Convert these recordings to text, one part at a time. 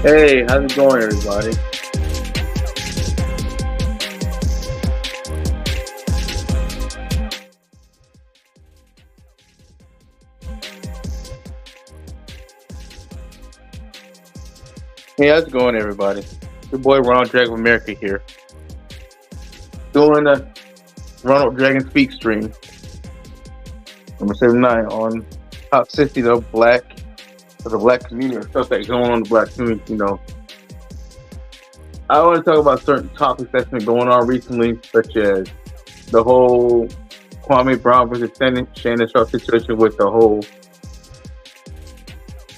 Hey, how's it going, everybody? Hey, how's it going, everybody? Your boy Ronald Drag of America here. Doing the Ronald Dragon Speak stream. Number 79 on Toxicity, the black community, or stuff that's going on in the black community, you know. I want to talk about certain topics that's been going on recently, such as the whole Kwame Brown versus Shannon Sharpe situation with the whole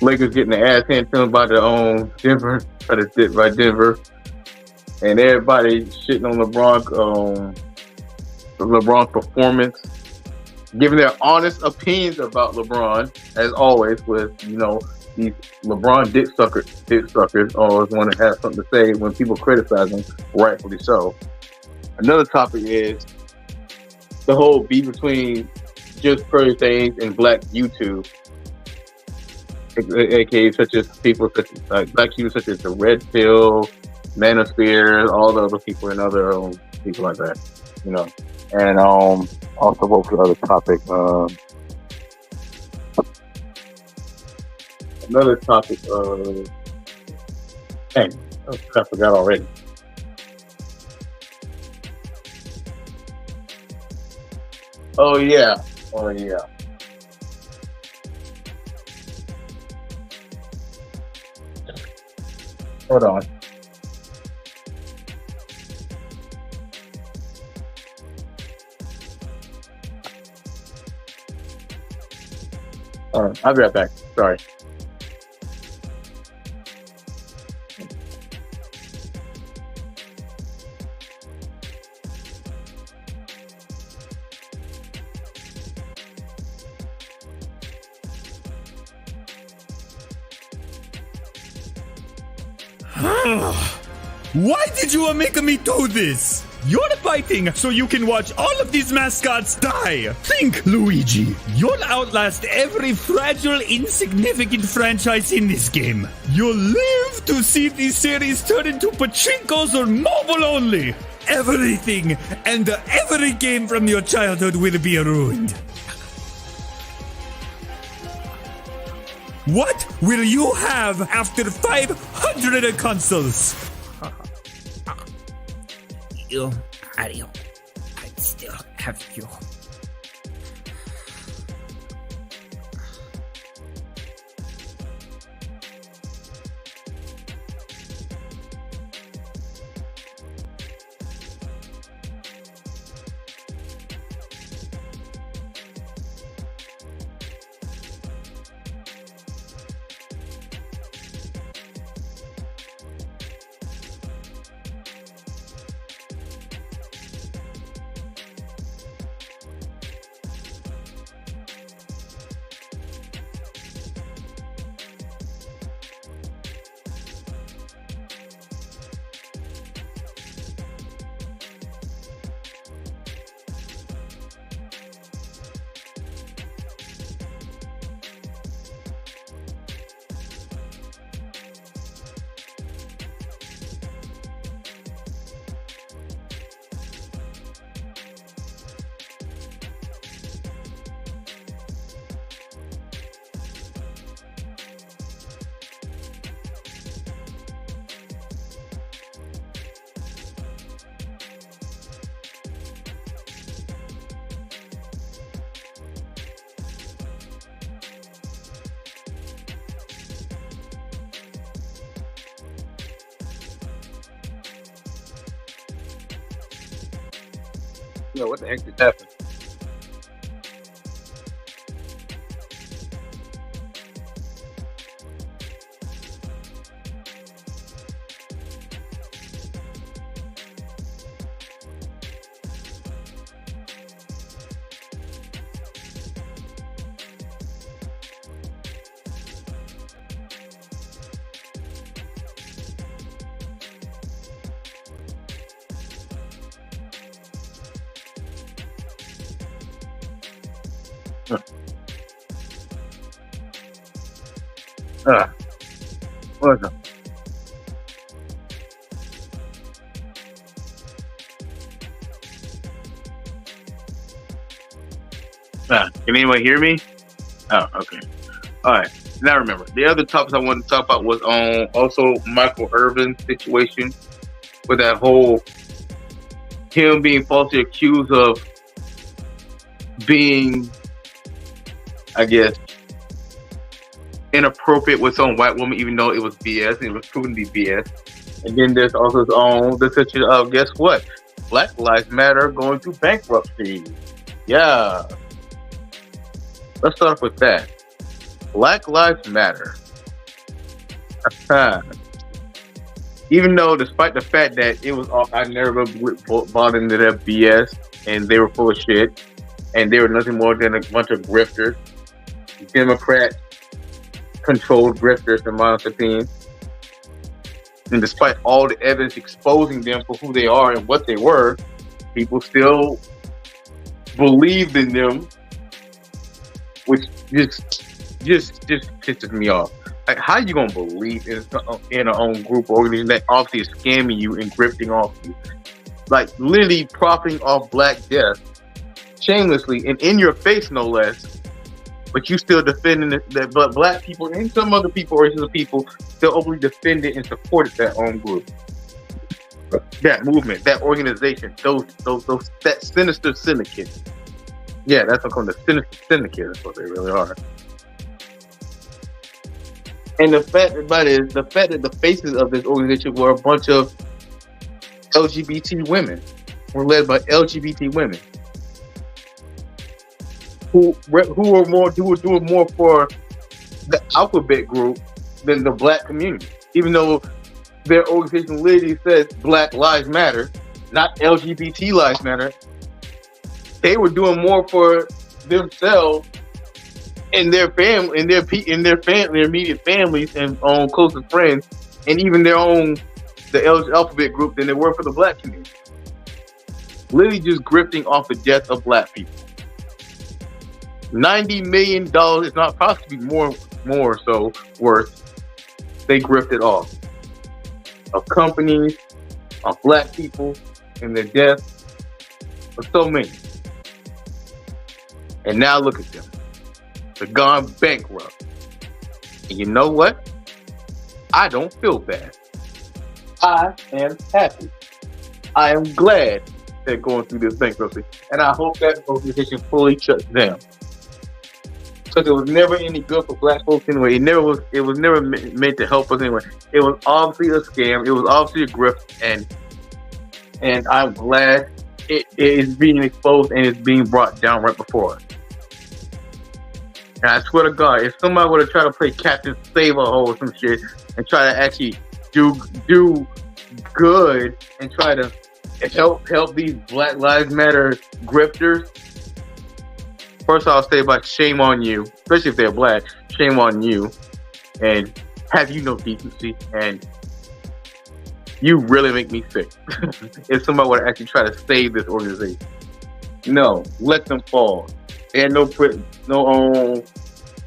Lakers getting the ass handed to them by their own Denver, by Denver, and everybody shitting on LeBron's performance, giving their honest opinions about LeBron, as always, with, you know, these LeBron dick suckers always want to have something to say when people criticize him, rightfully so. Another topic is the whole beef between JustPearlyThings and Black YouTube, aka such as people such as Black YouTubers such as the Red Pill, Manosphere, all the other people and other people like that, you know. And also what was the other topic? Another topic. Dang, I forgot already. Oh yeah. Hold on. I'll be right back. Sorry. Why did you make me do this? You're fighting so you can watch all of these mascots die. Think, Luigi. You'll outlast every fragile, insignificant franchise in this game. You'll live to see these series turn into pachinkos or mobile only. Everything and every game from your childhood will be ruined. What will you have after 500 consoles? I'd still have you. Yo, what the heck just happened? What the? Can anyone hear me? Oh, okay. All right. Now remember, the other topics I wanted to talk about was on also Michael Irvin's situation with that whole him being falsely accused of being, I guess, inappropriate with some white woman, even though it was BS and it was proven to be BS. And then there's also the situation of, guess what? Black Lives Matter going through bankruptcy. Yeah. Let's start off with that. Black Lives Matter. Even though, despite the fact that it was all, I never bought into that BS and they were full of shit and they were nothing more than a bunch of grifters, Democrat-controlled grifters, in my opinion. And despite all the evidence exposing them for who they are and what they were, people still believed in them, which just pisses me off. Like, how you gonna believe in an own group or organization that obviously is scamming you and grifting off you, like literally profiting off Black death shamelessly and in your face, no less. But you still defending that Black people and some other people, or some people, still openly defended and supported that own group, that movement, that organization, that sinister syndicate. Yeah, that's what I'm calling the sinister syndicate. That's what they really are. And the fact that the faces of this organization were a bunch of LGBT women, were led by LGBT women who were doing more for the alphabet group than the Black community. Even though their organization literally says Black Lives Matter, not LGBT Lives Matter, they were doing more for themselves and their family, and their immediate families and closest friends, and even the alphabet group than they were for the Black community. Literally just grifting off the death of Black people. $90 million is not possibly more so worth. They grifted off of companies, of Black people, and their death, of so many. And now look at them. They're gone bankrupt. And you know what? I don't feel bad. I am happy. I am glad they're going through this bankruptcy. And I hope that organization fully shuts down. Because it was never any good for Black folks anyway. It was never meant to help us anyway. It was obviously a scam. It was obviously a grift. And I'm glad it is being exposed and it's being brought down right before us. And I swear to God, if somebody would have tried to play Captain Save-A-Hole or some shit and try to actually do good and try to help these Black Lives Matter grifters, first I'll say about shame on you, especially if they're Black, shame on you, and have you no decency, and you really make me sick. If somebody would actually try to save this organization. No, let them fall. They had no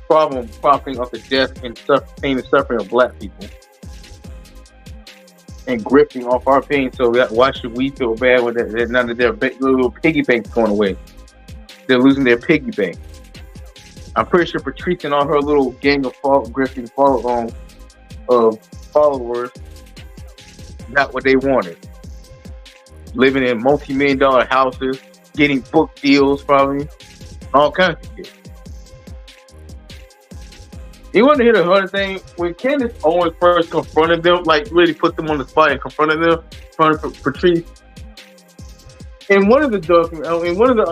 problem profiting off the death and pain and suffering of Black people and grifting off our pain. So why should we feel bad with that? None of their little piggy banks going away. They're losing their piggy bank. I'm pretty sure Patrice and all her little gang of grifting followers got what they wanted. Living in multi-million-dollar houses, getting book deals probably. All kinds of shit. You want to hear the hard thing? When Candace Owens first confronted them, like really put them on the spot and confronted them, confronted Patrice. In one of the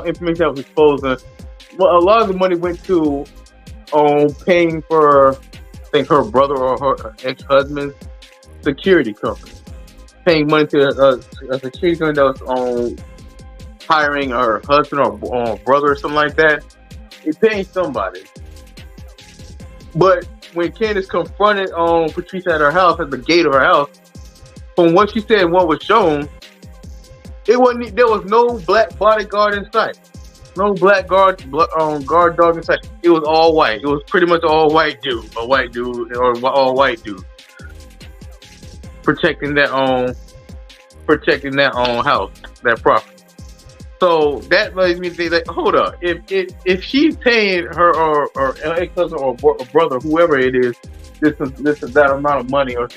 information that was exposed, a lot of the money went to paying for, I think, her brother or her ex-husband's security company, paying money to a security company that was hiring her husband or brother or something like that. It's paying somebody. But when Candace confronted Patrice at her house, at the gate of her house, from what she said and what was shown, there was no Black bodyguard in sight. No Black guard dog in sight. It was all white. It was pretty much all white dude. A white dude or all white dude. Protecting that house, that property. So that makes me think like, hold up, if she's paying her or ex-husband or brother, whoever it is, this that amount of money or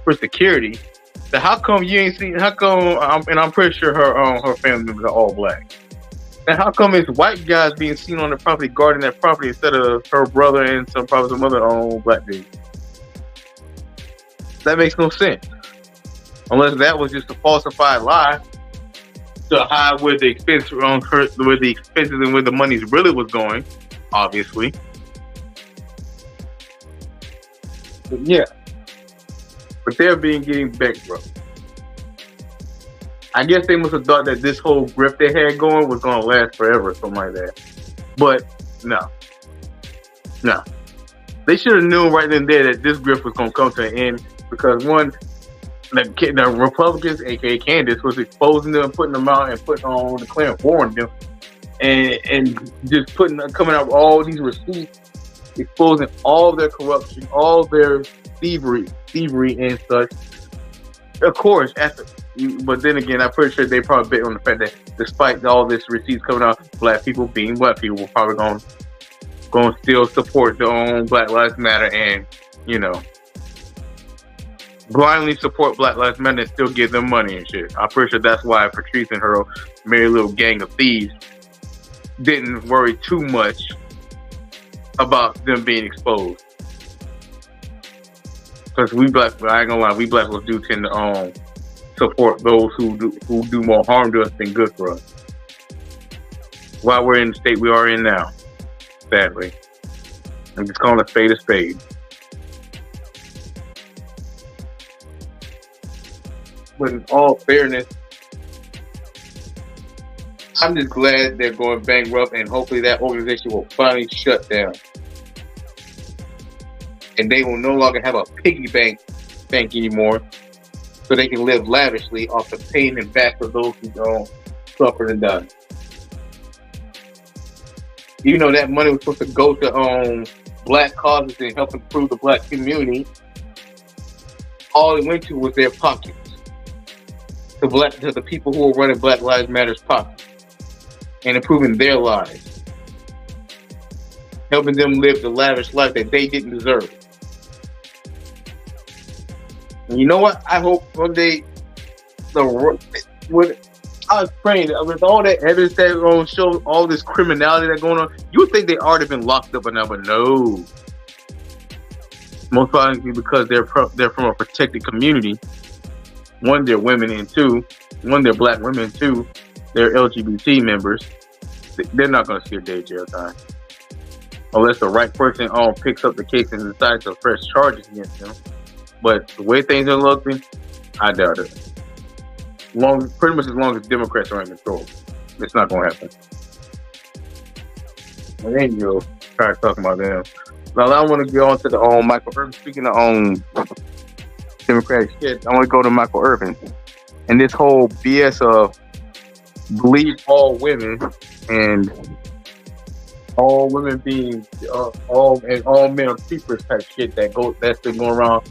for security, then how come you ain't seen? How come? And I'm pretty sure her family members are all black. And how come it's white guys being seen on the property guarding that property instead of her brother and some other black dude? That makes no sense. Unless that was just a falsified lie to hide where the expenses and where the money really was going, obviously. But yeah. But they're getting bankrupt. I guess they must have thought that this whole grip they had going was going to last forever or something like that. But no. They should have known right then and there that this grip was going to come to an end because one, the Republicans, aka Candace, was exposing them, putting them out, and declaring war on them, and just coming out with all these receipts, exposing all their corruption, all their thievery and such. Of course, but then again, I'm pretty sure they probably bet on the fact that despite all this receipts coming out, black people being black people were probably going to still support their own Black Lives Matter and, blindly support Black Lives Matter and still give them money and shit. I'm pretty sure that's why Patrice and her merry little gang of thieves didn't worry too much about them being exposed. Because I ain't gonna lie, we black folks do tend to support those who do more harm to us than good for us. While we're in the state we are in now, sadly. I'm just calling a spade a spade. But in all fairness, I'm just glad they're going bankrupt, and hopefully that organization will finally shut down. And they will no longer have a piggy bank anymore, so they can live lavishly off the pain and back of those who suffered and died. Even though that money was supposed to go to black causes and help improve the black community, all it went to was their pockets. To the people who were running Black Lives Matter's pockets and improving their lives, helping them live the lavish life that they didn't deserve. And you know what? I hope one day I was praying with all that evidence that show all this criminality that's going on, you would think they already been locked up, but no. Most likely because they're from a protected community. One, they're women, and two, they're black women, two, they're LGBT members. They're not going to see a day jail time. Unless the right person picks up the case and decides to press charges against them. But the way things are looking, I doubt it. Pretty much as long as Democrats are in control, it's not going to happen. And then you'll try talking about them. Now I want to go on to the Michael Irvin. Speaking of Democratic shit, I want to go to Michael Irvin and this whole BS of believe all women and all women being all men are creepers type shit that's been going around.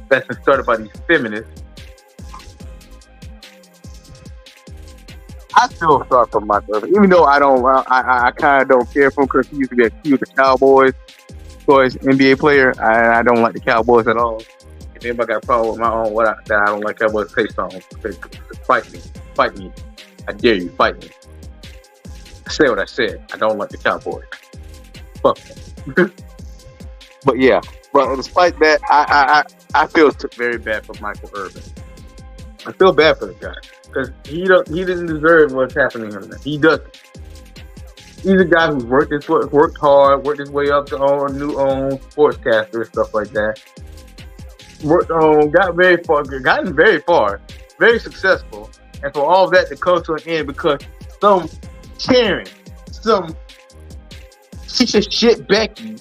That's been started by these feminists. I feel sorry for Michael Irvin, even though I kind of don't care for him because he was a Cowboys NBA player. I don't like the Cowboys at all. If anybody got a problem with my own that I don't like Cowboys play songs, fight me. I dare you, fight me. I say what I said. I don't like the Cowboys. Fuck them. But yeah, but despite that, I feel very bad for Michael Irvin. I feel bad for the guy because he didn't deserve what's happening to him. He doesn't. He's a guy who's worked hard, worked his way up to new sportscaster and stuff like that. Gotten very far, very successful, and for all of that to come to an end because some Karen, some piece of shit Becky,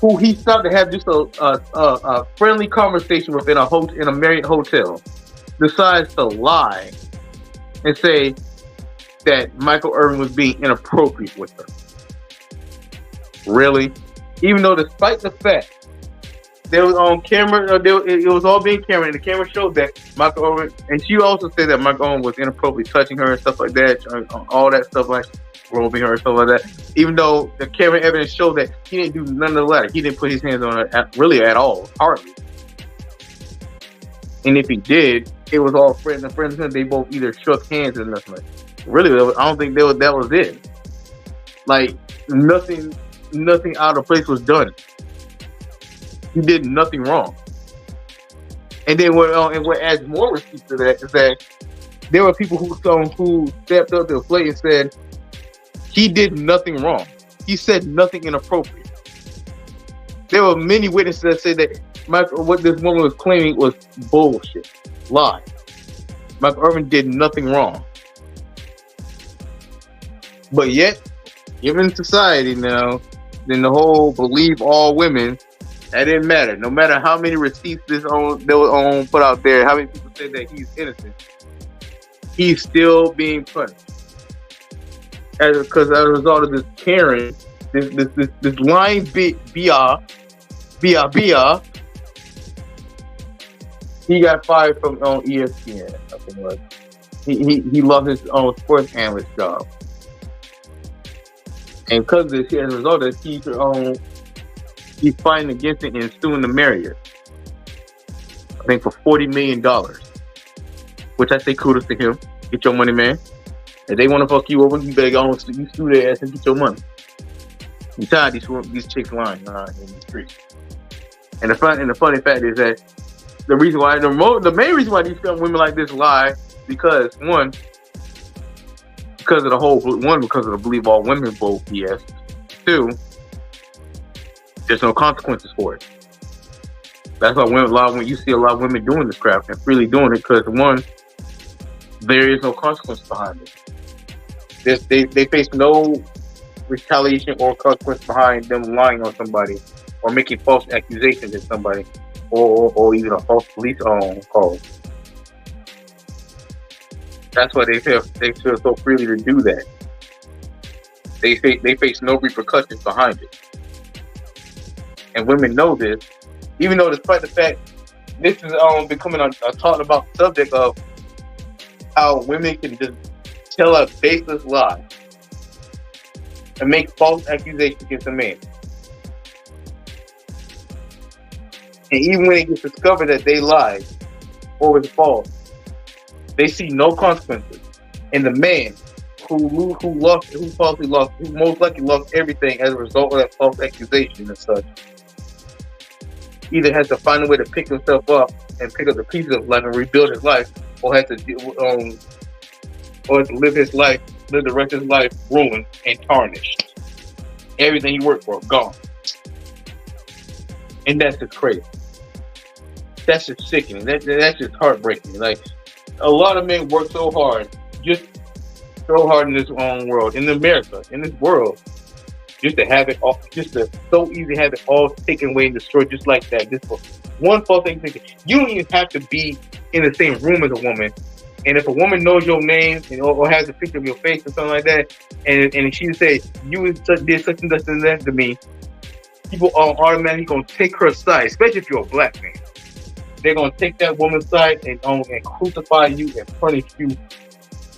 who he started to have just a friendly conversation with in a Marriott hotel, decides to lie and say that Michael Irvin was being inappropriate with her. Really? Even though despite the fact They was on camera. It was all being camera, and the camera showed that Michael Irvin, and she also said that Michael Irvin was inappropriately touching her and stuff like that, all that stuff like groping her and stuff like that. Even though the camera evidence showed that he didn't do none of the latter, he didn't put his hands on her really at all, hardly. And if he did, it was all friends and friends. They both either shook hands or nothing. Really, I don't think that was it. Like nothing out of place was done. He did nothing wrong. And then what adds more receipt to that is that there were people who stepped up to the plate and said he did nothing wrong. He said nothing inappropriate. There were many witnesses that said that what this woman was claiming was bullshit, lie. Michael Irvin did nothing wrong. But yet, given society now, then the whole believe all women, that didn't matter. No matter how many receipts they was put out there, how many people said that he's innocent, he's still being punished. Because as a result of this Karen, this lying Bia, he got fired from ESPN. I think it was. He lost his own sports analyst job. And because of this, as a result of this, he's fighting against it and suing the Marriott. I think for $40 million. Which I say kudos to him. Get your money, man. If they want to fuck you over, you better go on, you sue their ass and get your money. I'm tired of these chicks lying in the street. And the funny fact is that the main reason why these women like this lie, because because of the believe all women vote BS. 2, there's no consequences for it. That's why when you see a lot of women doing this crap and freely doing it, because 1, there is no consequence behind it. They face no retaliation or consequence behind them lying on somebody or making false accusations at somebody or even a false police call. That's why they feel so freely to do that. They face no repercussions behind it. And women know this, even though despite the fact this is becoming a talked about subject of how women can just tell a baseless lie and make false accusations against a man. And even when it gets discovered that they lied or was false, they see no consequences. And the man who most likely lost everything as a result of that false accusation and such, either has to find a way to pick himself up and pick up the pieces of life and rebuild his life, or has to live the rest of his life ruined and tarnished. Everything he worked for, gone. And that's just crazy. That's just sickening. That's just heartbreaking. Like, a lot of men work so hard in this world, in America, in this world, just to have it all, just to so easy have it all taken away and destroyed just like that. Just for one false thing. You don't even have to be in the same room as a woman. And if a woman knows your name or has a picture of your face or something like that, and she say you did such and such and that to me, people are automatically gonna take her side, especially if you're a black man. They're gonna take that woman's side and crucify you and punish you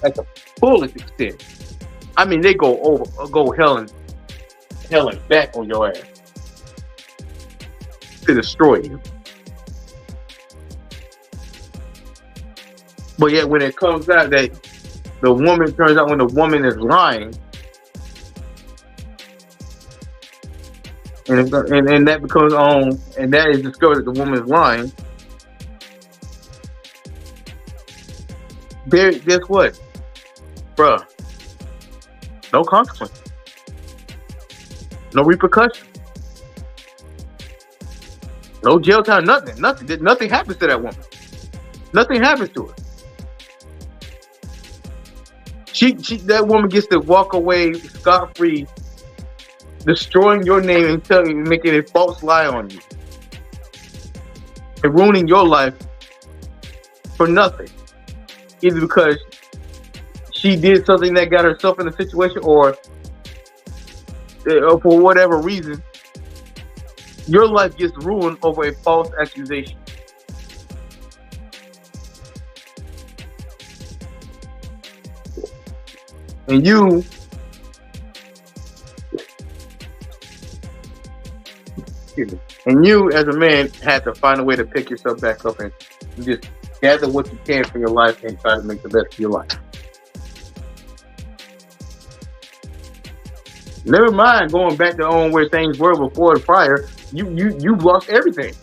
at the fullest extent. I mean, they go hell and back on your ass to destroy you. But yet, when it comes out that turns out when the woman is lying, and that becomes and that is discovered that the woman is lying, guess what, bruh? No consequence, no repercussion, no jail time, nothing. Nothing happens to that woman. Nothing happens to her. That woman gets to walk away scot-free, destroying your name and making a false lie on you, and ruining your life for nothing. Either because she did something that got herself in a situation, or for whatever reason, Your life gets ruined over a false accusation. And you as a man had to find a way to pick yourself back up and just gather what you can for your life and try to make the best of your life. Never mind going back to where things were before the prior. You've lost everything.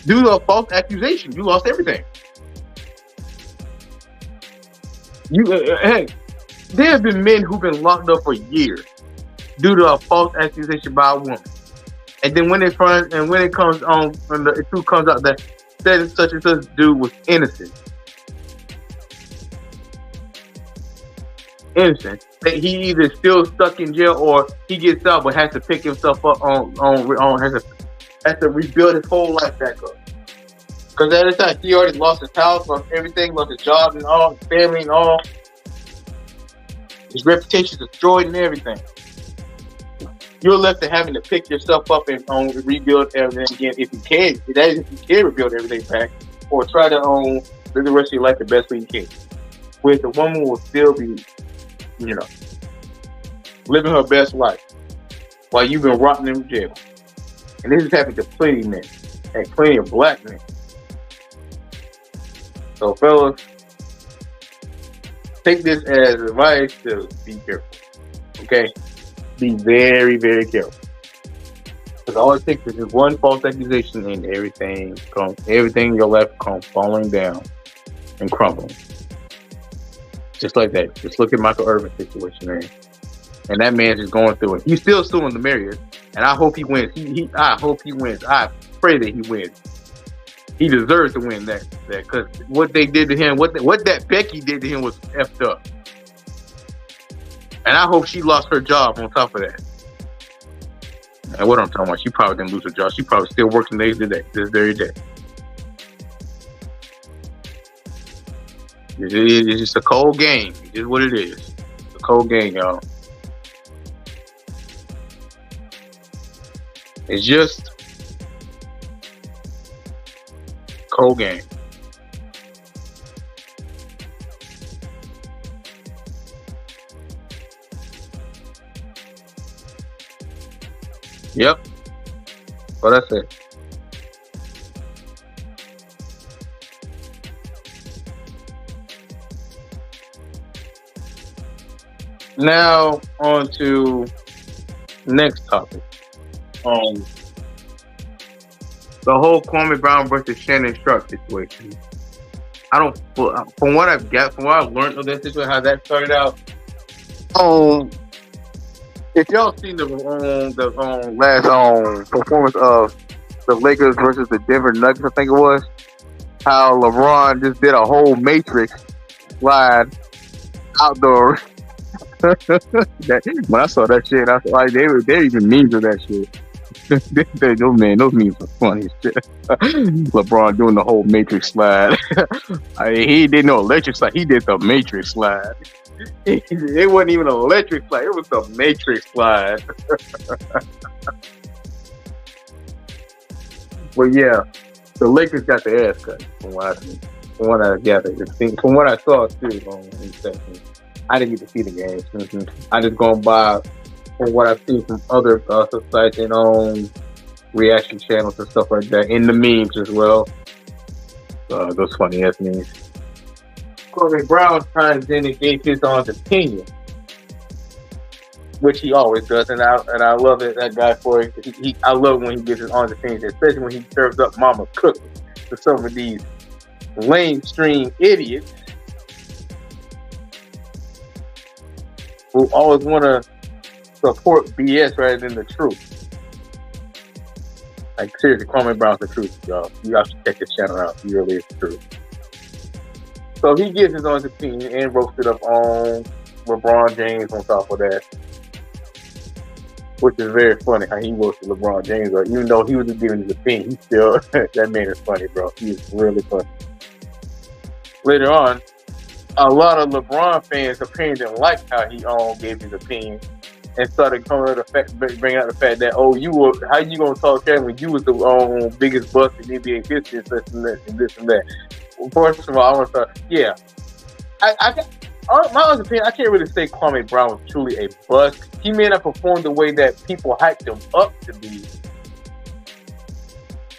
Due to a false accusation, you lost everything. Hey, there have been men who've been locked up for years due to a false accusation by a woman. And then when it comes on, when the truth comes out that such and such dude was innocent. That he either still stuck in jail or he gets out but has to pick himself up has to rebuild his whole life back up. Because at the time he already lost his house, lost everything, lost his job and all, his family and all. His reputation destroyed and everything. You're left to having to pick yourself up and rebuild everything again if you can. That is, if you can rebuild everything back, or try to live the rest of your life the best way you can. Where the woman will still be, living her best life while you've been rotting in jail. And this has happened to plenty of men and plenty of black men. So, fellas, take this as advice to be careful. Okay? Be very, very careful. Because all it takes is just one false accusation and everything in your life comes falling down and crumbling. Just like that. Just look at Michael Irvin's situation there. And that man's just going through it. He's still suing the Marriott. And I hope he wins. I hope he wins. I pray that he wins. He deserves to win that. Because what they did to him, what that Becky did to him was effed up. And I hope she lost her job on top of that. And what I'm talking about, she probably didn't lose her job. She probably still working this very day. It's just a cold game. It's just what it is. It's a cold game, y'all. It's just a cold game. Yep. Well, that's it. Now on to next topic. The whole Kwame Brown versus Shannon Sharpe situation. From what I've learned of that situation, how that started out. If y'all seen the last performance of the Lakers versus the Denver Nuggets, I think it was, how LeBron just did a whole Matrix slide outdoor. When I saw that shit, I was like, they even memes of that shit. Those memes are funny as shit. LeBron doing the whole Matrix slide. He did no electric slide. He did the Matrix slide. It wasn't even an electric slide. It was the Matrix slide. Well, yeah, the Lakers got the ass cut from what I gathered. From what I saw too. I didn't get to see the games. I just gone by from what I've seen from other sites and reaction channels and stuff like that, in the memes as well. Those funny ass memes. Kwame Brown chimed in and gave his opinion, which he always does, and I love that guy for it. I love when he gives his honest opinion, especially when he serves up mama's cooking to some of these mainstream idiots who always want to support BS rather than the truth. Like, seriously, Kwame Brown's the truth, y'all. You guys should check this channel out. He really is the truth. So he gives his own opinion and roasted up on LeBron James on top of that, which is very funny how he roasted LeBron James. But even though he was just giving his opinion, he still that man is funny, bro. He is really funny. Later on, a lot of LeBron fans apparently didn't like how he gave his opinion, and started coming out bringing out the fact that how you gonna talk trash when you was the biggest bust in NBA history and this and that. Well, first of all, I want to start. My honest opinion, I can't really say Kwame Brown was truly a bust. He may not perform the way that people hyped him up to be,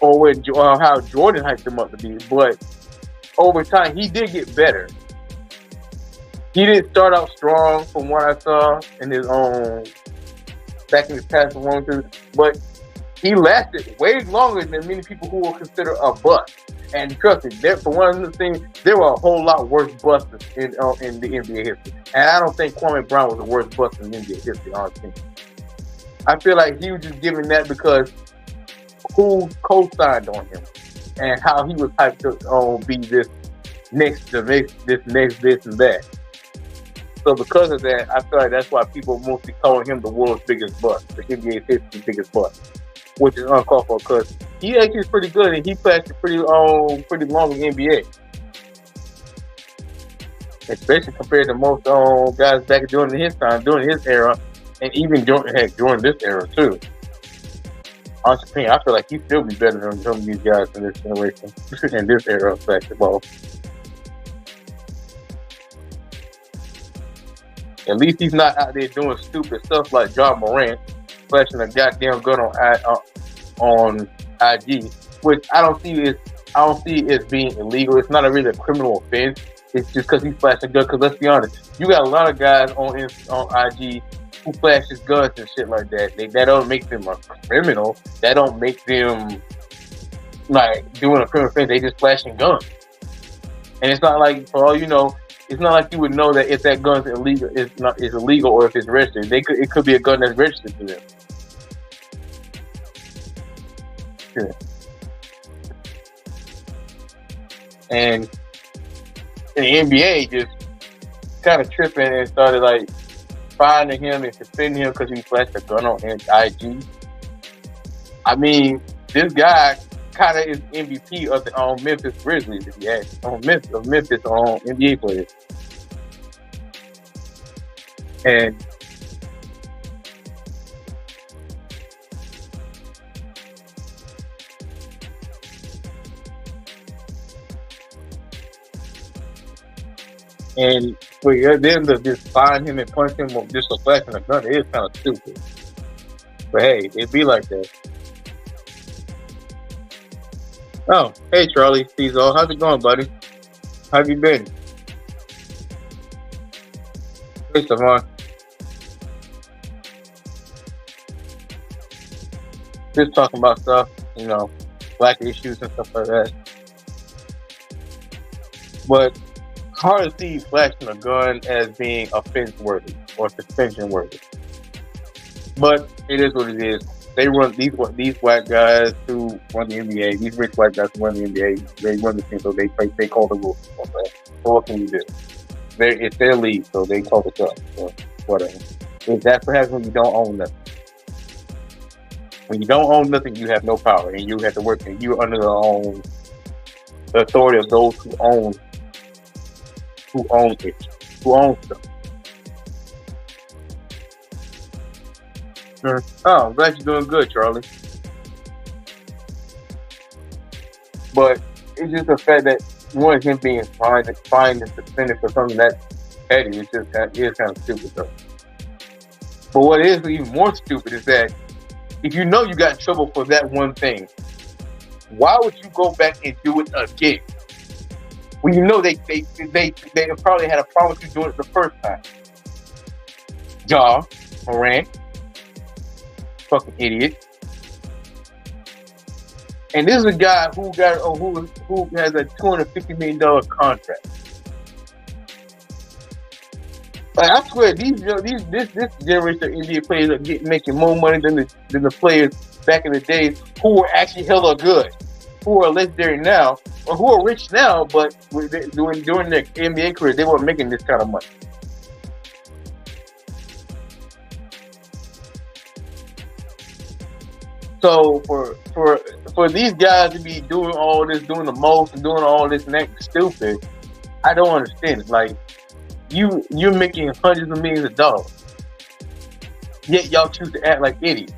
or how Jordan hyped him up to be, but over time he did get better. He didn't start out strong from what I saw in his back in his past performances, but he lasted way longer than many people who will consider a bust. And trust me, for one of the things, there were a whole lot worse busts in the NBA history. And I don't think Kwame Brown was the worst bust in NBA history, honestly. I feel like he was just giving that because who co-signed on him and how he was hyped to be this next, this and that. So because of that, I feel like that's why people mostly calling him the world's biggest bust, the NBA history's biggest bust, which is uncalled for because he actually is pretty good and he lasted pretty long in the NBA, especially compared to most guys back during his time, during his era, and even during this era too. Honestly, I feel like he'd still be better than some of these guys in this generation, in this era of basketball. At least he's not out there doing stupid stuff like Ja Morant, flashing a goddamn gun on IG, which I don't see as being illegal. It's not really a criminal offense. It's just because he's flashing guns. Because let's be honest, you got a lot of guys on IG who flashes guns and shit like that. That don't make them a criminal. That don't make them like doing a criminal offense. They just flashing guns. And it's not like, for all you know, it's not like you would know that if that gun's illegal, is illegal, or if it's registered. It could be a gun that's registered to them. Yeah. And the NBA just kind of tripping and started like finding him and suspending him because he flashed a gun on IG. I mean, this guy kind of is MVP of the Memphis Grizzlies, if you ask. Memphis NBA players. And for them to just find him and punch him just for flashing a gun, it is kind of stupid. But hey, it be like that. Oh, hey Charlie, Speakz, how's it going, buddy? How have you been? Hey, Savon. Just talking about stuff, black issues and stuff like that. But hard to see flashing a gun as being offense-worthy or suspension-worthy. But it is what it is. They run these white guys who run the NBA. These rich white guys who run the NBA. They run the team, so they call the rules. Okay? So what can you do? It's their league, so they call the shots. So whatever. That's perhaps when you don't own nothing. When you don't own nothing, you have no power, and you have to work. And you're under the authority of those who own it, who own stuff. Oh, I'm glad you're doing good, Charlie. But it's just the fact that one, him being fined and suspended for something that petty is kind of stupid, though. But what is even more stupid is that if you know you got in trouble for that one thing, why would you go back and do it again? Well, you know they probably had a problem with you doing it the first time. Ja Morant, fucking idiot. And this is a guy who has a $250 million contract. Like, I swear, this generation of NBA players are making more money than the players back in the days who were actually hella good, who are legendary now, or who are rich now, but during their NBA career, they weren't making this kind of money. So for these guys to be doing all this, doing the most, and doing all this next stupid, I don't understand it. Like, you're making hundreds of millions of dollars. Yet y'all choose to act like idiots.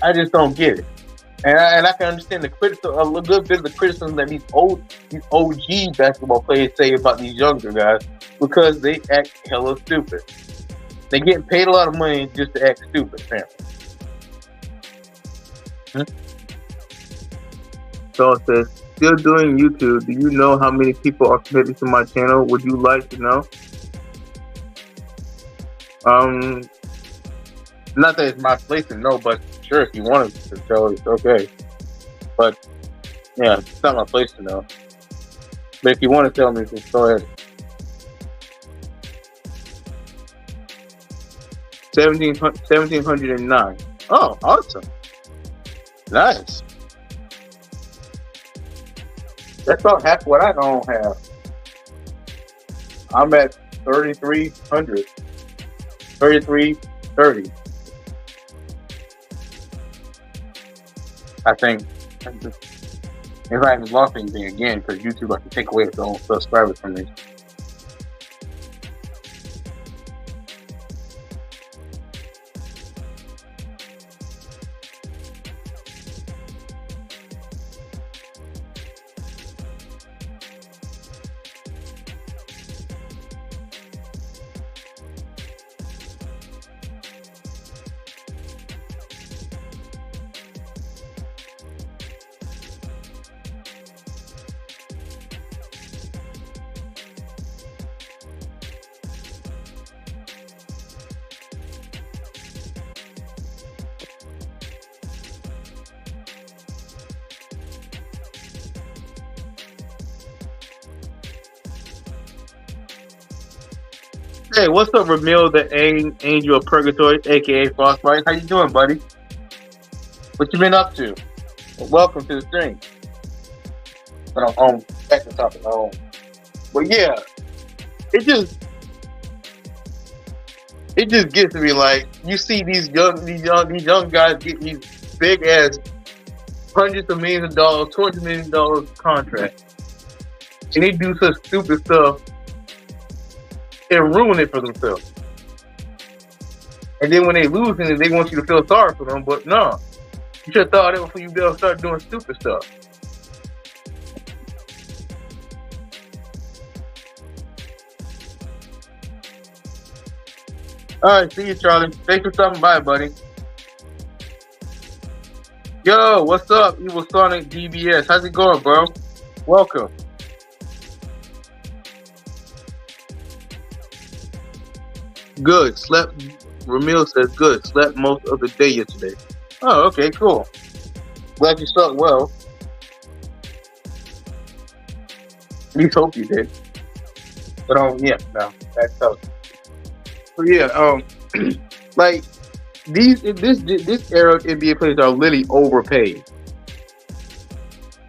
I just don't get it. And I can understand the criticism, a good bit of the criticism that these OG basketball players say about these younger guys, because they act hella stupid. They getting paid a lot of money just to act stupid, apparently. So it says, still doing YouTube. Do you know how many people are committed to my channel? Would you like to know? Not that it's my place to know, but sure, if you wanted to tell, it's okay. But yeah, it's not my place to know. But if you want to tell me, just go ahead. 1,709. Oh, awesome. Nice. That's about half what I don't have. I'm at 3,300. 3,330. I think if I haven't lost anything again, because YouTube I can take away its own subscribers from me. Hey, what's up, Ramil, the Angel of Purgatory, aka Frostbite? How you doing, buddy? What you been up to? Well, welcome to the stream. But I'm home. Back to the topic. But yeah, it just gets to me like you see these young guys get these big ass hundreds of millions of dollars, $200 million contracts, and they do such stupid stuff and ruin it for themselves. And then when they lose it, they want you to feel sorry for them. But no, you should have thought it before you be able to start doing stupid stuff. All right, see you, Charlie. Thanks for stopping by, buddy. Yo, what's up, Evil Sonic DBS? How's it going, bro? Welcome. Good. Slept. Ramil says good. Slept most of the day yesterday. Oh, okay, cool. Glad you slept well. At least hope you did. But yeah, no, that's tough. So yeah, like this era of NBA players are literally overpaid.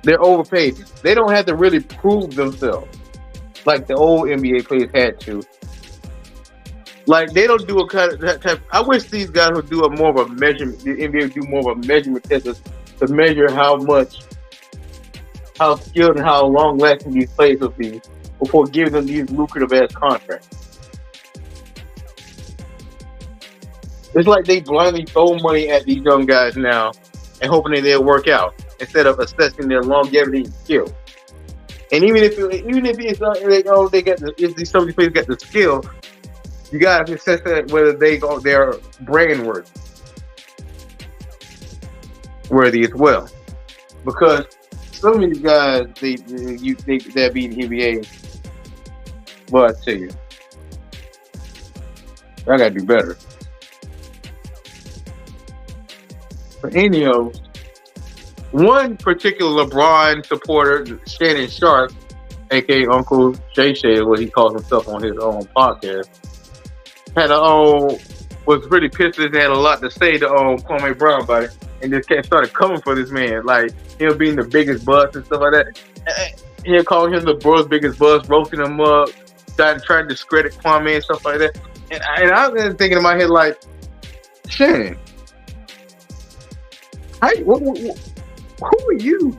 They're overpaid. They don't have to really prove themselves like the old NBA players had to. Like they don't do a kind of that type. I wish these guys would do a more of a measurement. The NBA would do more of a measurement test to measure how skilled and how long lasting these players will be before giving them these lucrative ass contracts. It's like they blindly throw money at these young guys now and hoping that they'll work out instead of assessing their longevity and skill. And even if it's not, they got if some of these players got the skill, you gotta assess that whether they're brand worthy as well. Because some of these guys they that be in the NBA, well, I tell you, I gotta do better. But anyhow, one particular LeBron supporter, Shannon Sharpe, aka Uncle Shay Shay, what he calls himself on his own podcast, was pretty pissed and had a lot to say to Kwame Brown about it, and just started coming for this man, like him being the biggest buzz and stuff like that. He calling him the world's biggest buzz, roasting him up, trying to discredit Kwame and stuff like that. And I was thinking in my head like, Shannon, who are you? What are you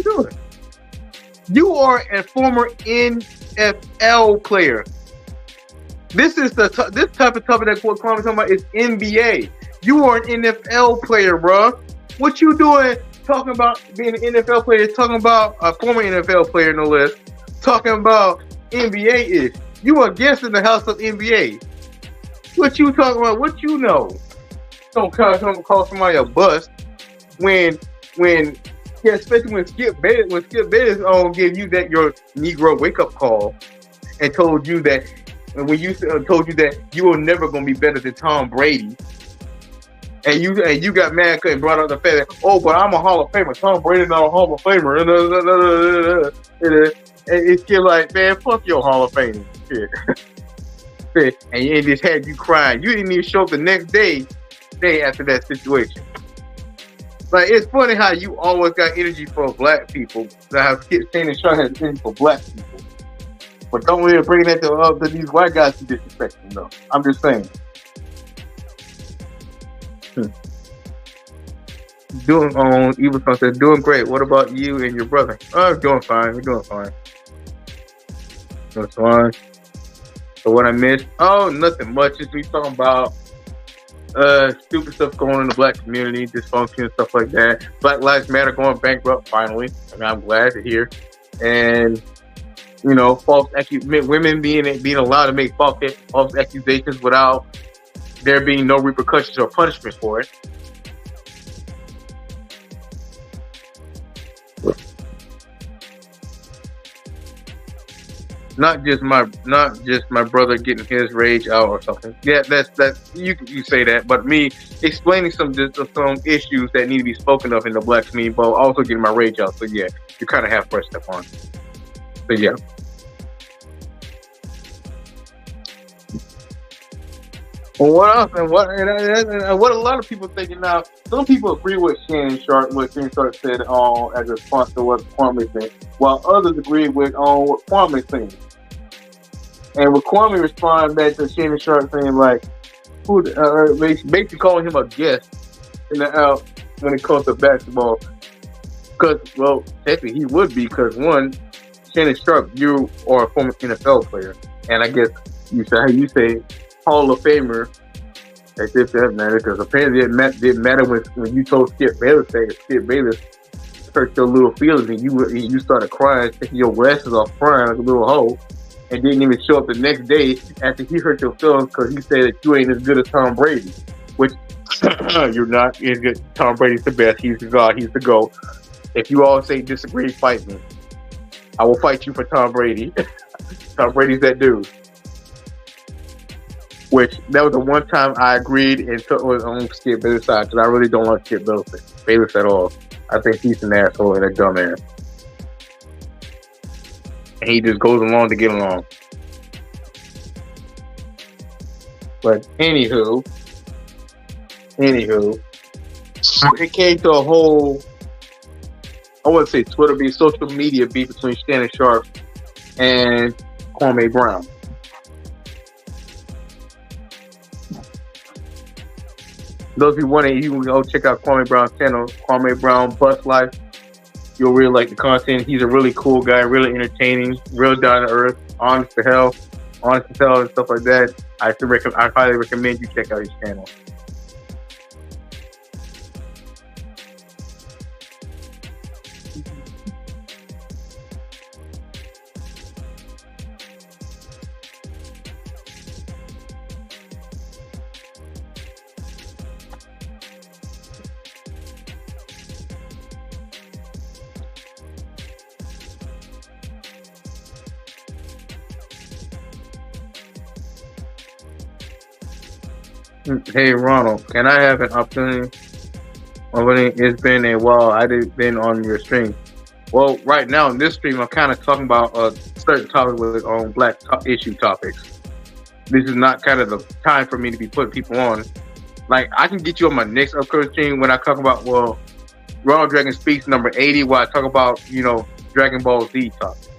doing? You are a former NFL player. This is this type of topic that what Kwame talking about is NBA. You are an NFL player, bro. What you doing talking about being an NFL player? Talking about a former NFL player, no less. Talking about NBA is. You are guest in the house of NBA. What you talking about? What you know? Don't call somebody a bust when especially when Skip Bayless give you that your Negro wake up call and told you that when you told you that you were never gonna be better than Tom Brady, and you got mad and brought up the fact that but I'm a Hall of Famer. Tom Brady's not a Hall of Famer. And it's still like, man, fuck your Hall of Fame shit. And it just had you crying. You didn't even show up the next day after that situation. Like, it's funny how you always got energy for black people. Shannon Sharpe has energy for black people. But don't really bring that to these white guys to disrespect them, though. I'm just saying. Evil Son says, doing great. What about you and your brother? Oh, doing fine. We're doing fine. Doing fine. So what I missed? Oh, nothing much. Just we talking about stupid stuff going on in the black community, dysfunction and stuff like that. Black Lives Matter going bankrupt finally, and I'm glad to hear. And false women being allowed to make false accusations without there being no repercussions or punishment for it. Not just my brother getting his rage out or something. Yeah, that's you say that, but me explaining some issues that need to be spoken of in the black community, but also getting my rage out. So yeah, you kind of have first step on. So yeah. Well, what else? And what a lot of people thinking now. Some people agree with Shannon Sharpe, what Shannon Sharpe said as a response to what Kwame said, while others agree with what Kwame saying. And with Kwame responding back to Shannon Sharpe saying like, basically calling him a guest in the out when it comes to basketball. Because technically he would be, because one, Shannon Sharpe, you are a former NFL player, and I guess you say Hall of Famer. That doesn't matter, because apparently it didn't matter when you told Skip Bayless hurt your little feelings and you started crying, taking your glasses off, crying like a little hoe, and didn't even show up the next day after he hurt your feelings because he said that you ain't as good as Tom Brady, which you're not as good. Tom Brady's the best. He's the God. He's the GOAT. If you all say disagree, fight me. I will fight you for Tom Brady. Tom Brady's that dude. Which, that was the one time I agreed and took on Skip Bayless' side, because I really don't like Skip Bayless at all. I think he's an asshole and a dumbass. And he just goes along to get along. But anywho, it came to a whole, I wouldn't say Twitter beef, social media beef between Shannon Sharpe and Kwame Brown. Those of you want to, you can go check out Kwame Brown's channel, Kwame Brown Bus Life. You'll really like the content. He's a really cool guy, really entertaining, real down to earth, honest to hell, and stuff like that. I highly recommend you check out his channel. Hey Ronald, can I have an opportunity? It's been a while. I've been on your stream. Well, right now in this stream, I'm kind of talking about a certain topic on black issue topics. This is not kind of the time for me to be putting people on. Like, I can get you on my next upcoming stream when I talk about, Ronald Dragon Speaks number 80, where I talk about, Dragon Ball Z topics.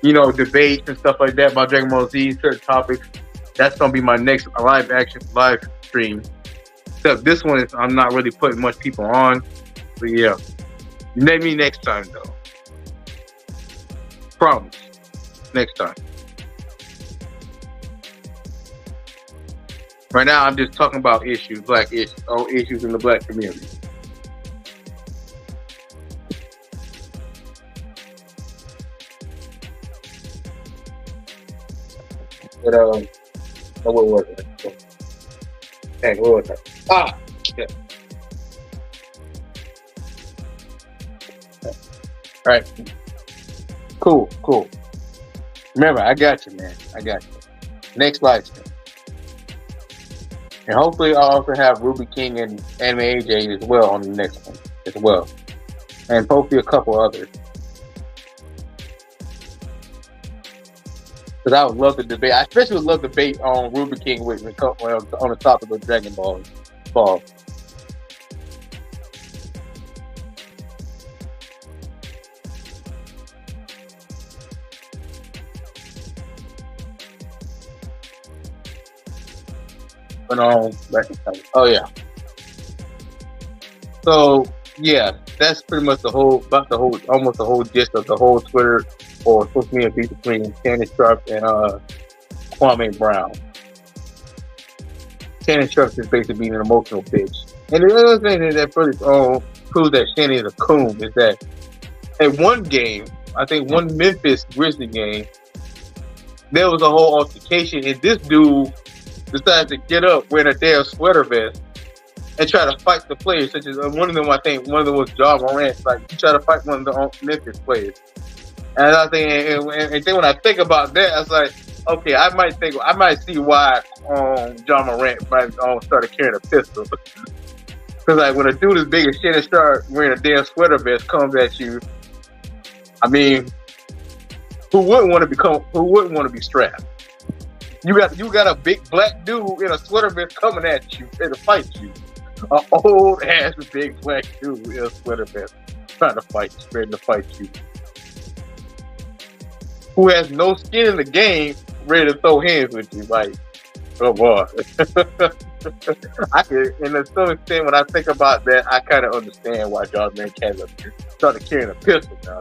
Debates and stuff like that about Dragon Ball Z, certain topics. That's going to be my next live stream. Except this one, I'm not really putting much people on. But yeah. Maybe next time, though. Promise. Next time. Right now, I'm just talking about issues, black issues, all issues in the black community. But what was it? Dang, what was that? Ah, yeah. All right. Cool. Remember, I got you, man. I got you. Next live stream. And hopefully I'll also have Ruby King and Anime AJ as well on the next one as well. And hopefully a couple others. Because I would love to debate. I especially would love to debate on Ruby King with me on the topic of Dragon Ball. Oh yeah. So yeah, that's pretty much almost the whole gist of the whole Twitter or social media beef between Shannon Sharpe and Kwame Brown. Shannon Sharpe is basically being an emotional bitch. And the other thing that proves that Shannon is a coon is that at one game, I think one Memphis Grizzly game, there was a whole altercation, and this dude decided to get up wearing a damn sweater vest and try to fight the players, such as one of them was Ja Morant. Like, he tried to fight one of the Memphis players. And I think, and then when I think about that, I was like, okay, I might see why Ja Morant might started carrying a pistol. Because like when a dude as big as Shannon Sharpe wearing a damn sweater vest comes at you, I mean, who wouldn't want to be strapped? You got a big black dude in a sweater vest coming at you to fight you. An old ass big black dude in a sweater vest trying to fight you. Who has no skin in the game, ready to throw hands with you. Like, oh boy. I could, and to some extent, when I think about that, I kind of understand why John Mann started carrying a pistol now.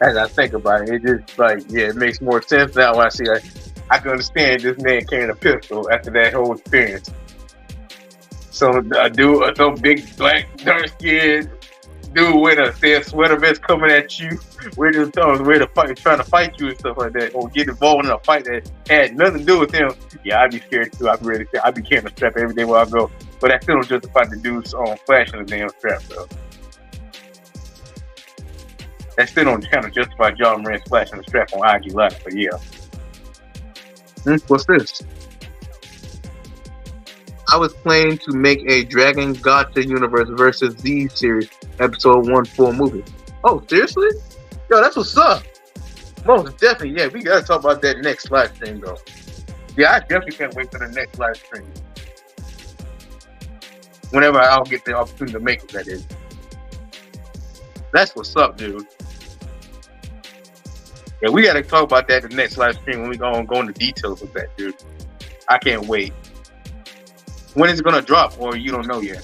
As I think about it, it just it makes more sense now when I see I can understand this man carrying a pistol after that whole experience. So some big black dark skinned dude with a sweater vest coming at you, ready to fight, trying to fight you and stuff like that, or get involved in a fight that had nothing to do with him. Yeah, I'd be scared too. I'd be ready. I'd be carrying a strap every day where I go. But that still don't justify the dudes flashing the damn strap though. That still don't kind of justify John Moran flashing the strap on IG Live. But yeah. What's this? I was planning to make a Dragon Gotcha Universe versus Z series episode 1 full movie. Oh, seriously? Yo, that's what's up. Most definitely, yeah. We gotta talk about that next live stream though. Yeah, I definitely can't wait for the next live stream. Whenever I'll get the opportunity to make it, that is. That's what's up, dude. Yeah, we gotta talk about that in the next live stream when we go into details with that, dude. I can't wait. When is it gonna drop, or you don't know yet?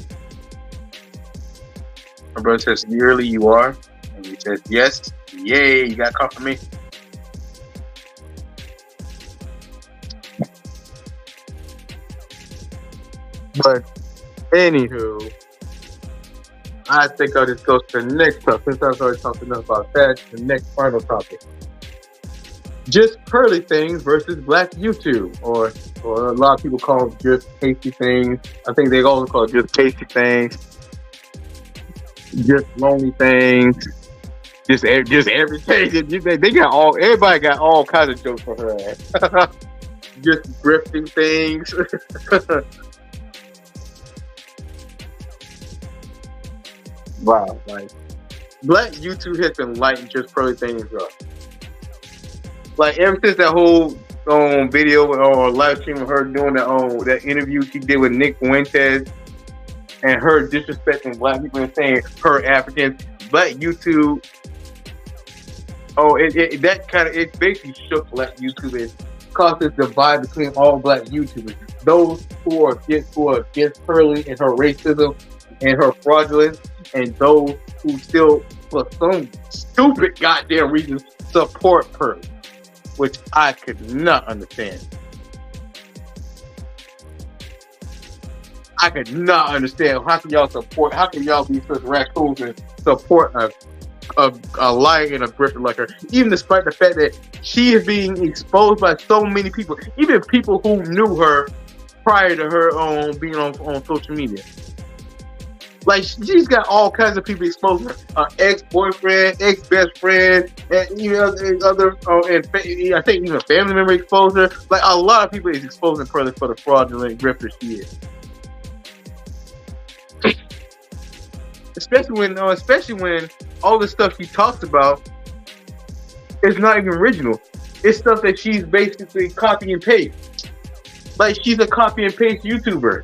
My brother says, "Yearly, you are," and he says, "Yes, yay, you got confirmation." But anywho, I think I'll just go to the next topic. Since I was already talking about that, the next final topic. Just Pearly Things versus Black YouTube, or a lot of people call them Just Tasty Things. I think they also call it Just Tasty Things, Just Lonely Things, just everything. They got everybody got all kinds of jokes for her ass. Just Grifting Things. Wow, like Black YouTube has been lighting Just Pearly Things up. Like ever since that whole video or live stream of her doing that interview she did with Nick Fuentes and her disrespecting black people and saying her Africans, Black YouTube. It basically shook Black YouTube and caused this divide between all Black YouTubers. Those who are against Pearly and her racism, and her fraudulence, and those who still, for some stupid goddamn reason, support Pearly, which I could not understand. I could not understand. How can y'all support? How can y'all be such raccoons and support a liar and a grifter like her? Even despite the fact that she is being exposed by so many people, even people who knew her prior to her being on social media. Like, she's got all kinds of people exposing her. Ex-boyfriend, ex-best friend, and other, and I think even family member exposed her. Like, a lot of people is exposing Pearly for the fraudulent grifter she is. Especially when all the stuff she talks about is not even original. It's stuff that she's basically copy and paste. Like, she's a copy and paste YouTuber.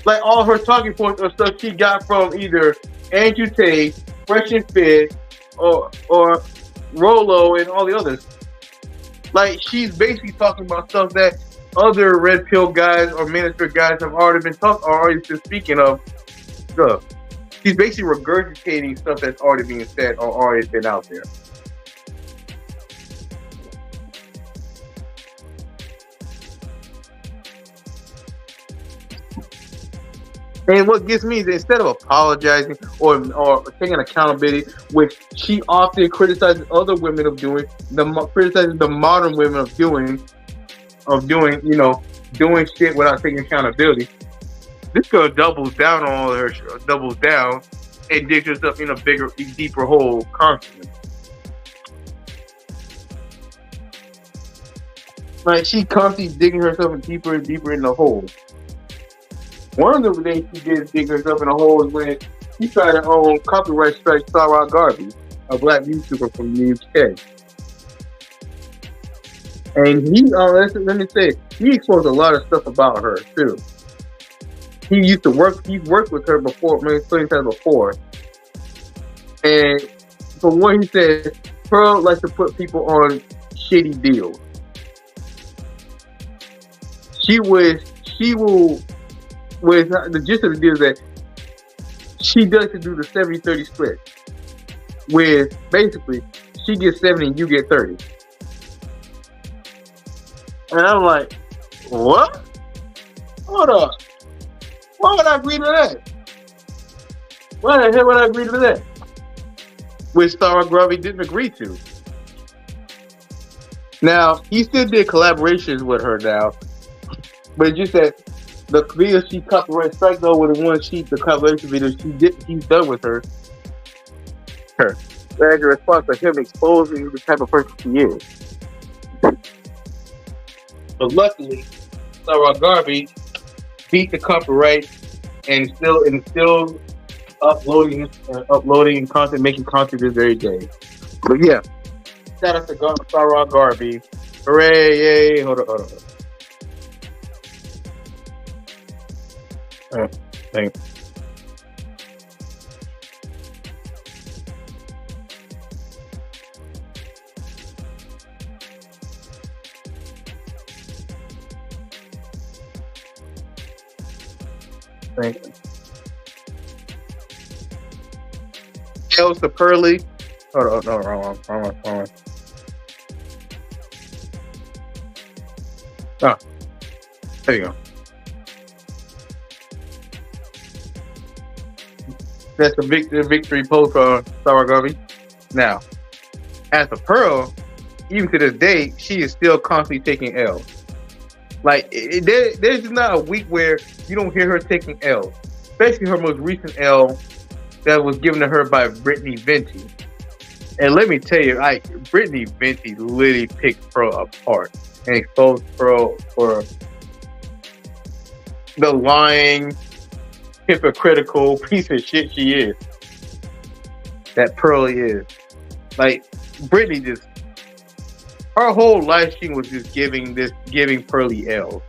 Like, all her talking points are stuff she got from either Andrew Tate, Fresh and Fit, or Rolo and all the others. Like, she's basically talking about stuff that other red pill guys or minister guys have already been speaking of stuff. She's basically regurgitating stuff that's already being said or already been out there. And what gets me is that instead of apologizing or taking accountability, which she often criticizes other women of doing, criticizes the modern women of doing shit without taking accountability. This girl doubles down on all her, and digs herself in a bigger, deeper hole constantly. Like, she constantly digging herself deeper and deeper in the hole. One of the things she did dig herself in a hole is when she tried to own copyright strike Sarah Garvey, a black YouTuber from the UK. And let me say, he exposed a lot of stuff about her too. He's worked with her before, many times before. And from what he said, Pearl likes to put people on shitty deals. With the gist of the deal is that she does to do the 70-30 split. With basically, she gets 70 and you get 30. And I'm like, what? Hold up. Why would I agree to that? Why the hell would I agree to that? Which Sarah Garvey didn't agree to. Now, he still did collaborations with her now. But it's just that the videos she copyright strike though were the ones the collaboration videos he's done with her. As a response to him exposing the type of person she is. But luckily, Sarah Garvey beat the copyright and still uploading content, making content this very day. But yeah, shout out to Sarah Garvey. Hooray, yay, hold on. Thanks. L's to Pearly. Oh no, wrong one. Ah, there you go. That's the victory post for Sarah Garvey. Now, as for Pearl, even to this day, she is still constantly taking L's. Like, there's not a week where you don't hear her taking L's. Especially her most recent L that was given to her by Brittany Venti. And let me tell you, Brittany Venti literally picked Pearl apart and exposed Pearl for the lying, hypocritical piece of shit she is. That Pearly is. Like, Brittany her whole live stream was just giving Pearly L.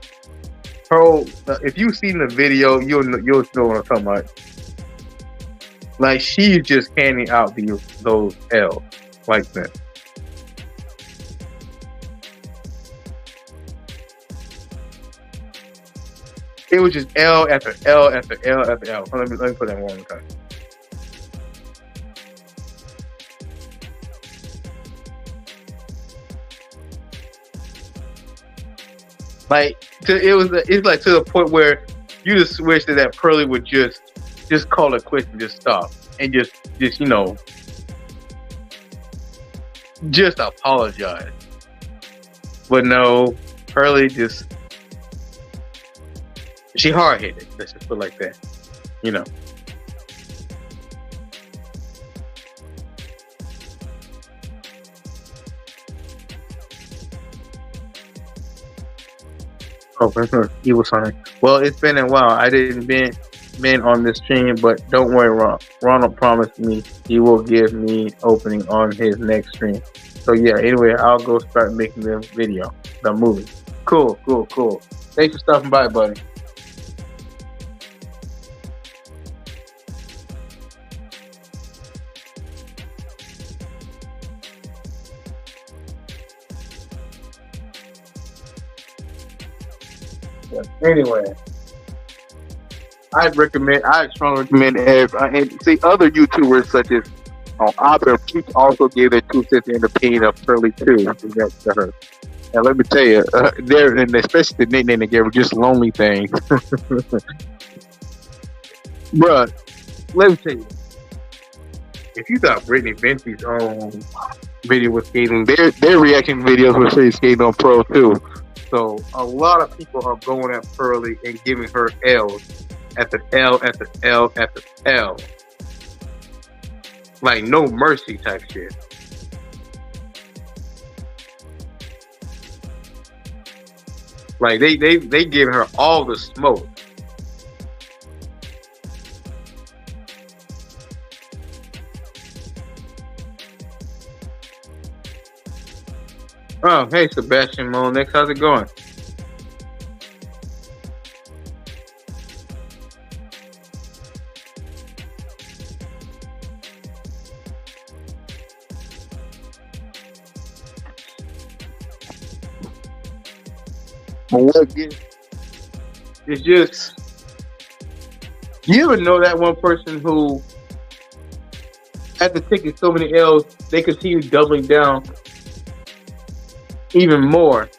If you've seen the video, you'll know what I'm talking about. Like, she's just handing out those L's like that. It was just L after L after L after L. Let me put that one more time. Like it's like to the point where you just wish that Pearly would just call it quits and just stop and just just apologize. But no, Pearly she hard headed. Let's just put it like that. Oh, for sure. Evil Sonic. Well, it's been a while. I didn't been on this stream, but don't worry, Ronald promised me he will give me opening on his next stream. So yeah, anyway, I'll go start making the movie. Cool. Thanks for stopping by, buddy. Anyway, I strongly recommend and see other YouTubers such as Abra Peach also gave their 2 cents in the opinion of Pearly too. To her. And let me tell you, and especially the nickname they gave her, just lonely things. Bruh, let me tell you, if you thought Brittany Vinci's video was skating, their reaction videos were pretty skating on Pro too. So a lot of people are going at Pearly and giving her L's after L after L after L. Like no mercy type shit. Like they giving her all the smoke. Oh, hey, Sebastian Molnix, how's it going? It's just, you ever know that one person who, after taking so many L's, they continue doubling down even more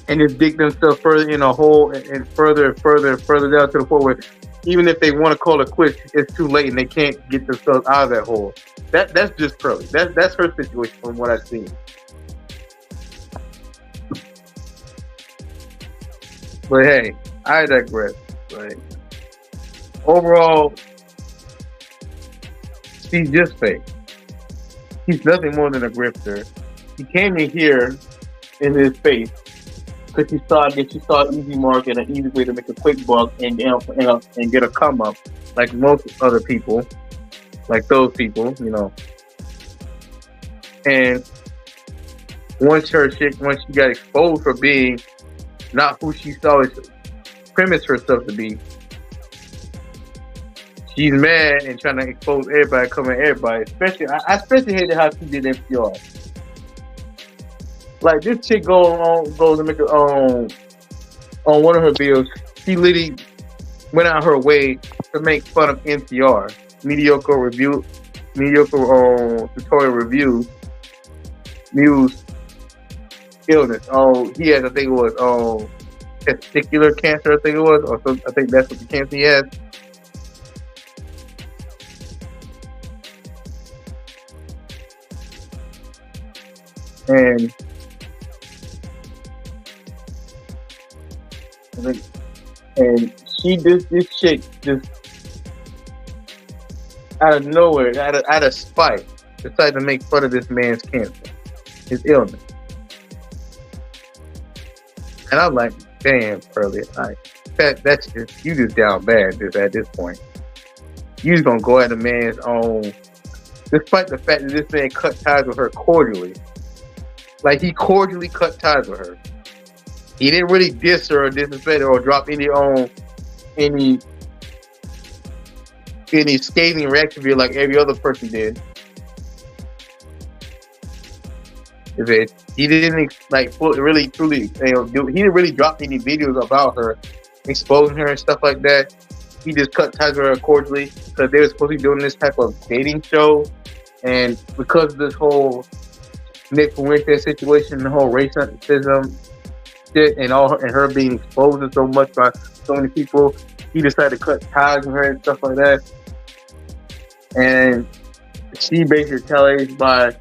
and just dig themselves further in a hole and further down to the point where even if they want to call it quits, it's too late and they can't get themselves out of that hole. That's just Pearly. That's her situation from what I've seen. But hey, I digress. Like, overall, she's just fake. He's nothing more than a grifter. He came in here in his face because she saw an easy mark and an easy way to make a quick buck and get a come up, like most other people, like those people, And once she got exposed for being not who she saw premise herself to be, she's mad and trying to expose everybody, coming at everybody. I especially hated how she did NPR. Like this chick goes to make on one of her videos. She literally went out her way to make fun of NPR, mediocre tutorial reviews, news illness. Oh, he has, I think it was testicular cancer. I think it was, or so, I think that's what the cancer he has. And she this chick just out of nowhere, out of spite, decided to make fun of this man's cancer, his illness. And I'm like, damn, Pearly, that's just, you just down bad at this point. You just gonna go at a man's own, despite the fact that this man cut ties with her cordially. Like, he cordially cut ties with her. He didn't really diss her or disrespect her or drop any scathing reaction video like every other person did. He didn't really truly, he didn't really drop any videos about her exposing her and stuff like that. He just cut ties with her cordially because they were supposed to be doing this type of dating show, and because of this whole Nick Fuentes situation, the whole racism shit, and her being exposed so much by so many people, he decided to cut ties with her and stuff like that. And she basically retaliated by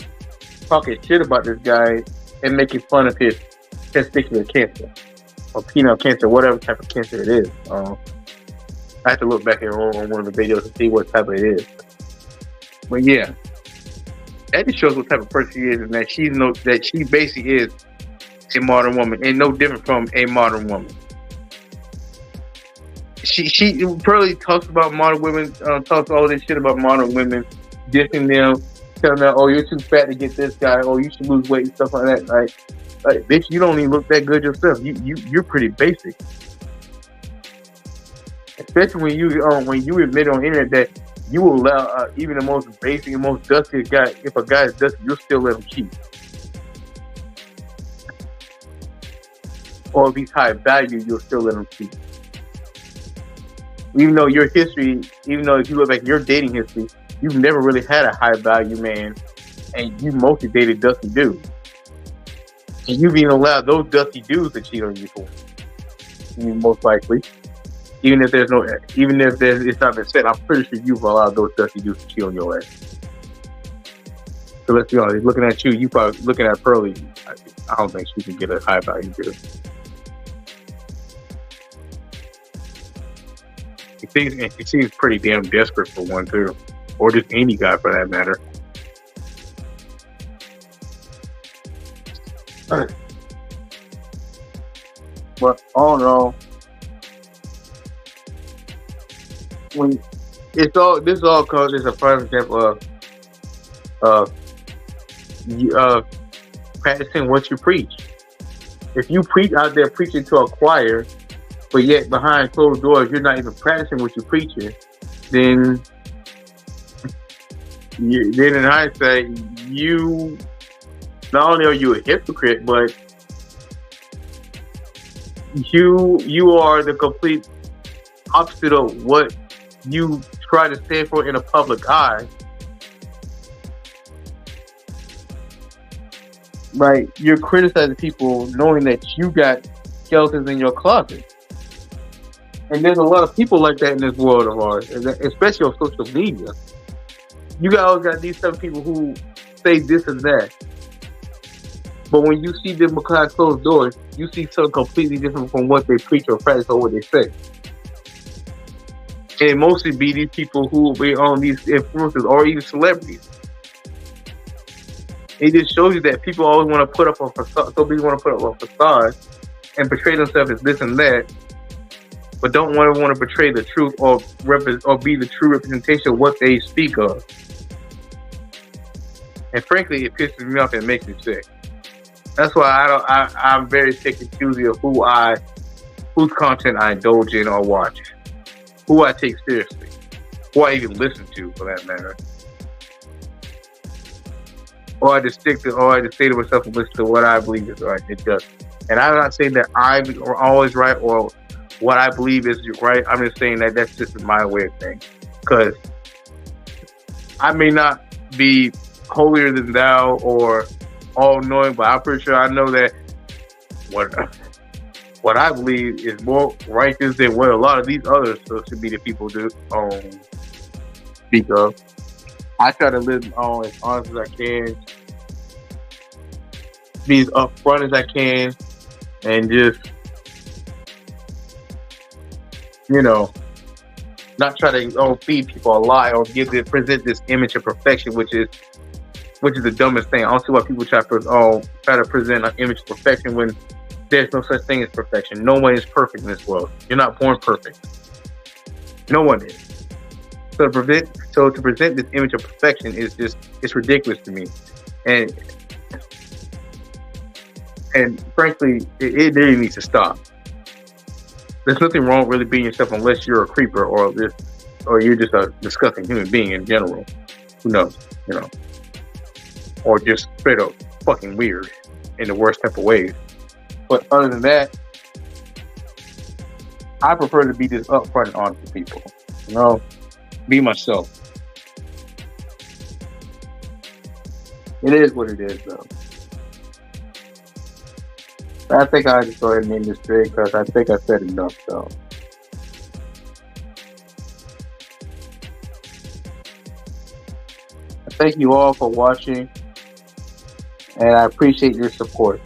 talking shit about this guy and making fun of his testicular cancer or penile cancer, whatever type of cancer it is. I have to look back on one of the videos to see what type it is. But yeah, that just shows what type of person she is, and that she basically is a modern woman, and no different from a modern woman. She Pearly talks about modern women, talks all this shit about modern women, dissing them, telling them, "Oh, you're too fat to get this guy. Oh, you should lose weight," and stuff like that. Like, bitch, you don't even look that good yourself. You're pretty basic. Especially when you admit on the internet that you will allow even the most basic and most dusty guy, if a guy is dusty, you'll still let him cheat. Or if he's high value, you'll still let him cheat. Even though your history, even though if you look back at your dating history, you've never really had a high value man, and you mostly dated dusty dudes. And you've even allowed those dusty dudes to cheat on you for you, most likely. Even if it's not been said, I'm pretty sure you've allowed those dusty dudes to cheat on your ass. So let's be honest, looking at you probably looking at Pearly. I don't think she can get a high value dude. He seems pretty damn desperate for one too, or just any guy for that matter. But all in all, when this all comes as a prime example of practicing what you preach. If you preach out there preaching to a choir, but yet behind closed doors you're not even practicing what you're preaching, then in hindsight, you not only are you a hypocrite, but you are the complete opposite of what you try to stand for in a public eye. Right, you're criticizing people knowing that you got skeletons in your closet. And there's a lot of people like that in this world of ours, especially on social media. You always got these type of people who say this and that. But when you see them behind closed doors, you see something completely different from what they preach or practice or what they say. And mostly be these people who will be on these influencers or even celebrities. It just shows you that people always want to put up a facade, so people want to put up a facade and portray themselves as this and that, but don't want to portray the truth or be the true representation of what they speak of. And frankly, it pisses me off and makes me sick. That's why I'm very picky and choosy of whose content I indulge in or watch, who I take seriously, who I even listen to for that matter. Or I just say to myself and listen to what I believe is right. It does. And I'm not saying that I'm always right or what I believe is right. I'm just saying that that's just my way of thinking. Because I may not be holier than thou or all-knowing, but I'm pretty sure I know that what I believe is more righteous than what a lot of these other social media people do speak of. I try to live as honest as I can, be as upfront as I can, and just, not try to feed people a lie or present this image of perfection, which is the dumbest thing. I don't see why people try to present an image of perfection when there's no such thing as perfection. No one is perfect in this world. You're not born perfect. No one is. So to present this image of perfection it's ridiculous to me. And frankly, it really needs to stop. There's nothing wrong with really being yourself unless you're a creeper or you're just a disgusting human being in general. Who knows, or just straight up fucking weird in the worst type of ways. But other than that, I prefer to be just upfront and honest with people. You know, be myself. It is what it is, though. I think I just go ahead and end this stream because I think I said enough, so. Thank you all for watching, and I appreciate your support.